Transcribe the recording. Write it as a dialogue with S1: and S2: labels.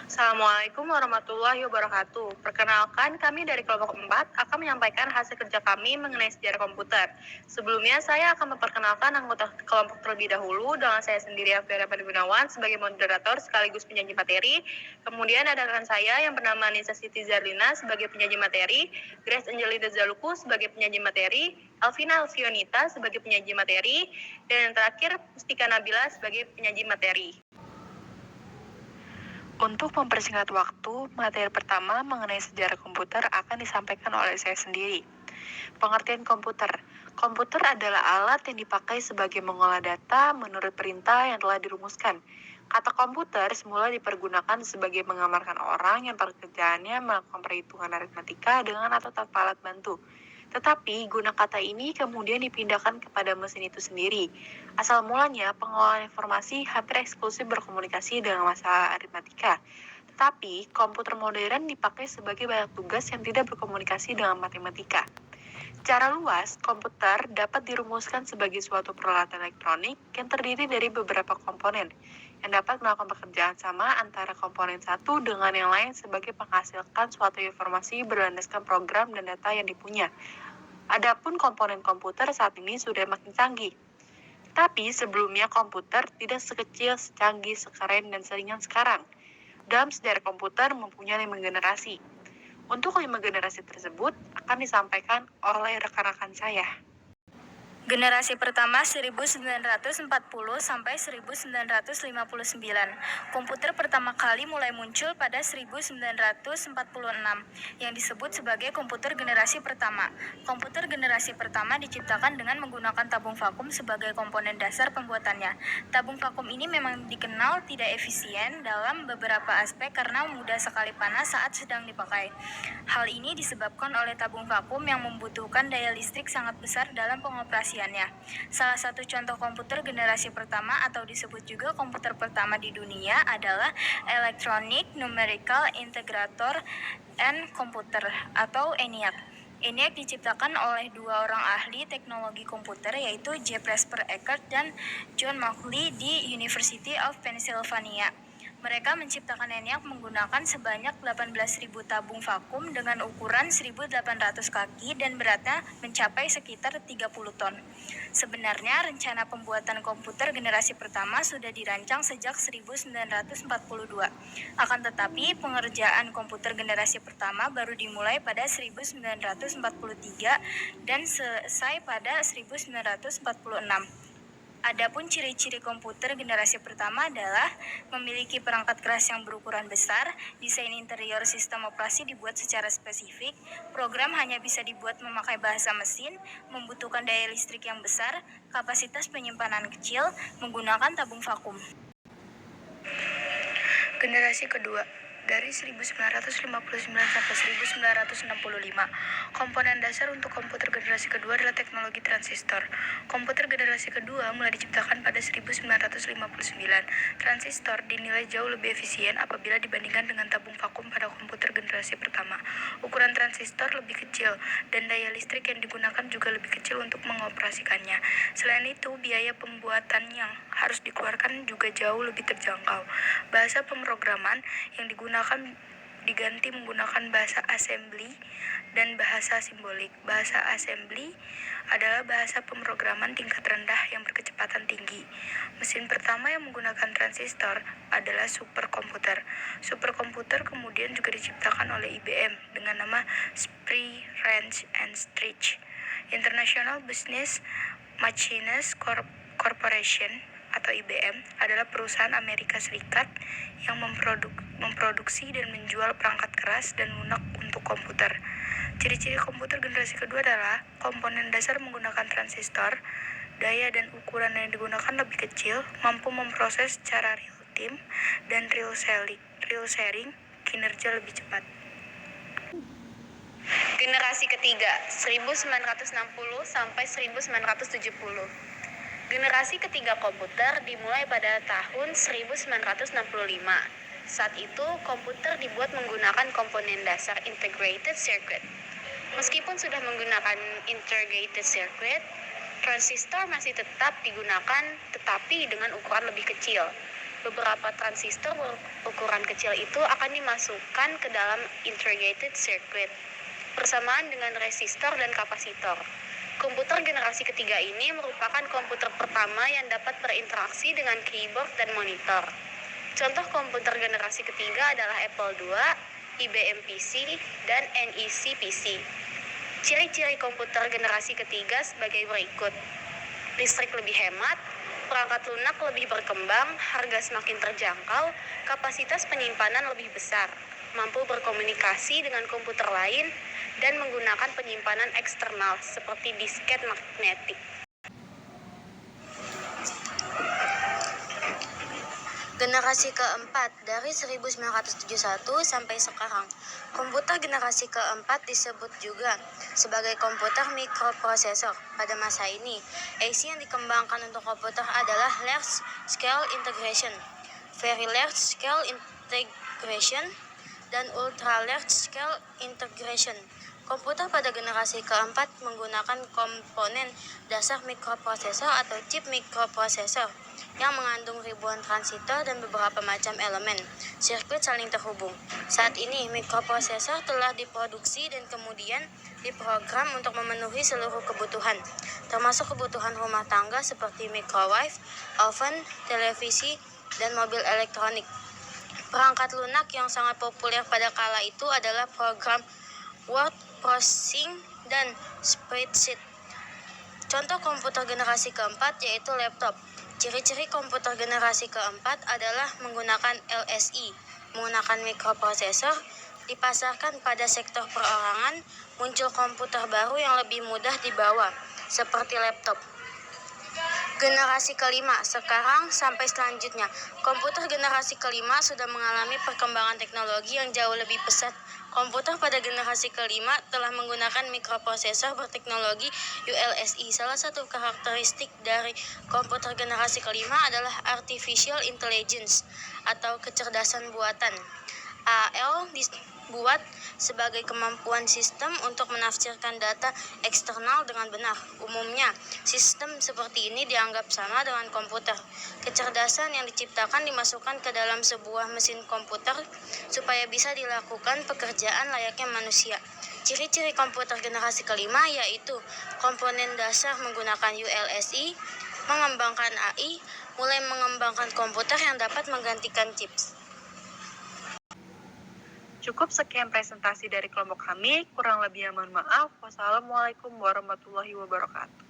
S1: Assalamualaikum warahmatullahi wabarakatuh. Perkenalkan, kami dari kelompok 4 akan menyampaikan hasil kerja kami mengenai sejarah komputer. Sebelumnya, saya akan memperkenalkan anggota kelompok terlebih dahulu dengan saya sendiri, Afiara Gunawan, sebagai moderator sekaligus penyaji materi. Kemudian ada rekan saya yang bernama Nisa Siti Zarlina sebagai penyaji materi, Grace Angelina Zaluku sebagai penyaji materi, Alvina Alfionita sebagai penyaji materi, dan yang terakhir Mustika Nabila sebagai penyaji materi. Untuk mempersingkat waktu, materi pertama mengenai sejarah komputer akan disampaikan oleh saya sendiri. Pengertian komputer. Komputer adalah alat yang dipakai sebagai mengolah data menurut perintah yang telah dirumuskan. Kata komputer semula dipergunakan sebagai menggambarkan orang yang pekerjaannya melakukan perhitungan aritmatika dengan atau tanpa alat bantu. Tetapi, guna kata ini kemudian dipindahkan kepada mesin itu sendiri. Asal mulanya, pengolahan informasi hampir eksklusif berkomunikasi dengan masalah aritmatika. Tetapi, komputer modern dipakai sebagai banyak tugas yang tidak berkomunikasi dengan matematika. Secara luas, komputer dapat dirumuskan sebagai suatu peralatan elektronik yang terdiri dari beberapa komponen, yang dapat melakukan pekerjaan sama antara komponen satu dengan yang lain sebagai menghasilkan suatu informasi berlandaskan program dan data yang dipunya. Adapun komponen komputer saat ini sudah makin canggih. Tapi sebelumnya komputer tidak sekecil, secanggih, sekeren, dan seringan sekarang. Dalam sejarah komputer mempunyai 5 generasi. Untuk 5 generasi tersebut akan disampaikan oleh rekan-rekan saya.
S2: Generasi pertama 1940 sampai 1959. Komputer pertama kali mulai muncul pada 1946 yang disebut sebagai komputer generasi pertama. Komputer generasi pertama diciptakan dengan menggunakan tabung vakum sebagai komponen dasar pembuatannya. Tabung vakum ini memang dikenal tidak efisien dalam beberapa aspek karena mudah sekali panas saat sedang dipakai. Hal ini disebabkan oleh tabung vakum yang membutuhkan daya listrik sangat besar dalam pengoperasiannya. Salah satu contoh komputer generasi pertama atau disebut juga komputer pertama di dunia adalah Electronic Numerical Integrator and Computer atau ENIAC. ENIAC diciptakan oleh dua orang ahli teknologi komputer yaitu J. Presper Eckert dan John Mauchly di University of Pennsylvania. Mereka menciptakan ENIAC menggunakan sebanyak 18.000 tabung vakum dengan ukuran 1.800 kaki dan beratnya mencapai sekitar 30 ton. Sebenarnya rencana pembuatan komputer generasi pertama sudah dirancang sejak 1942. Akan tetapi pengerjaan komputer generasi pertama baru dimulai pada 1943 dan selesai pada 1946. Adapun ciri-ciri komputer generasi pertama adalah memiliki perangkat keras yang berukuran besar, desain interior sistem operasi dibuat secara spesifik, program hanya bisa dibuat memakai bahasa mesin, membutuhkan daya listrik yang besar, kapasitas penyimpanan kecil, menggunakan tabung vakum. Generasi kedua dari 1959 sampai 1965. Komponen dasar untuk komputer generasi kedua adalah teknologi transistor. Komputer generasi kedua mulai diciptakan pada 1959. Transistor dinilai jauh lebih efisien apabila dibandingkan dengan tabung vakum pada komputer generasi pertama. Ukuran transistor lebih kecil dan daya listrik yang digunakan juga lebih kecil untuk mengoperasikannya. Selain itu, biaya pembuatan yang harus dikeluarkan juga jauh lebih terjangkau. Bahasa pemrograman yang digunakan diganti menggunakan bahasa assembly dan bahasa simbolik. Bahasa assembly adalah bahasa pemrograman tingkat rendah yang berkecepatan tinggi. Mesin pertama yang menggunakan transistor adalah superkomputer. Superkomputer kemudian juga diciptakan oleh IBM dengan nama Spree, Ranch and Stritch. International Business Machines Corporation atau IBM adalah perusahaan Amerika Serikat yang memproduksi dan menjual perangkat keras dan lunak untuk komputer. Ciri-ciri komputer generasi kedua adalah komponen dasar menggunakan transistor, daya dan ukuran yang digunakan lebih kecil, mampu memproses secara real time dan real sharing, kinerja lebih cepat. Generasi ketiga, 1960 sampai 1970. Generasi ketiga komputer dimulai pada tahun 1965. Saat itu, komputer dibuat menggunakan komponen dasar integrated circuit. Meskipun sudah menggunakan integrated circuit, transistor masih tetap digunakan tetapi dengan ukuran lebih kecil.
S3: Beberapa transistor berukuran kecil itu akan dimasukkan ke dalam integrated circuit bersamaan dengan resistor dan kapasitor. Komputer generasi ketiga ini merupakan komputer pertama yang dapat berinteraksi dengan keyboard dan monitor. Contoh komputer generasi ketiga adalah Apple II, IBM PC, dan NEC PC. Ciri-ciri komputer generasi ketiga sebagai berikut. Listrik lebih hemat, perangkat lunak lebih berkembang, harga semakin terjangkau, kapasitas penyimpanan lebih besar, mampu berkomunikasi dengan komputer lain, dan menggunakan penyimpanan eksternal seperti disket magnetik.
S4: Generasi keempat dari 1971 sampai sekarang. Komputer generasi keempat disebut juga sebagai komputer mikroprosesor. Pada masa ini, IC yang dikembangkan untuk komputer adalah large scale integration, very large scale integration, dan ultra large scale integration. Komputer pada generasi keempat menggunakan komponen dasar mikroprosesor atau chip mikroprosesor yang mengandung ribuan transistor dan beberapa macam elemen sirkuit saling terhubung. Saat ini, mikroprosesor telah diproduksi dan kemudian diprogram untuk memenuhi seluruh kebutuhan, termasuk kebutuhan rumah tangga seperti microwave, oven, televisi, dan mobil elektronik. Perangkat lunak yang sangat populer pada kala itu adalah program word processing dan spreadsheet. Contoh komputer generasi keempat yaitu laptop. Ciri-ciri komputer generasi keempat adalah menggunakan LSI, menggunakan mikroprosesor, dipasarkan pada sektor perorangan, muncul komputer baru yang lebih mudah dibawa, seperti laptop. Generasi kelima, sekarang sampai selanjutnya. Komputer generasi kelima sudah mengalami perkembangan teknologi yang jauh lebih pesat. Komputer pada generasi kelima telah menggunakan mikroprosesor berteknologi ULSI. Salah satu karakteristik dari komputer generasi kelima adalah artificial intelligence atau kecerdasan buatan. AL dibuat sebagai kemampuan sistem untuk menafsirkan data eksternal dengan benar. Umumnya, sistem seperti ini dianggap sama dengan komputer. Kecerdasan yang diciptakan dimasukkan ke dalam sebuah mesin komputer supaya bisa dilakukan pekerjaan layaknya manusia. Ciri-ciri komputer generasi kelima yaitu komponen dasar menggunakan ULSI, mengembangkan AI, mulai mengembangkan komputer yang dapat menggantikan chips.
S1: Cukup sekian presentasi dari kelompok kami, kurang lebihnya mohon maaf. Wassalamualaikum warahmatullahi wabarakatuh.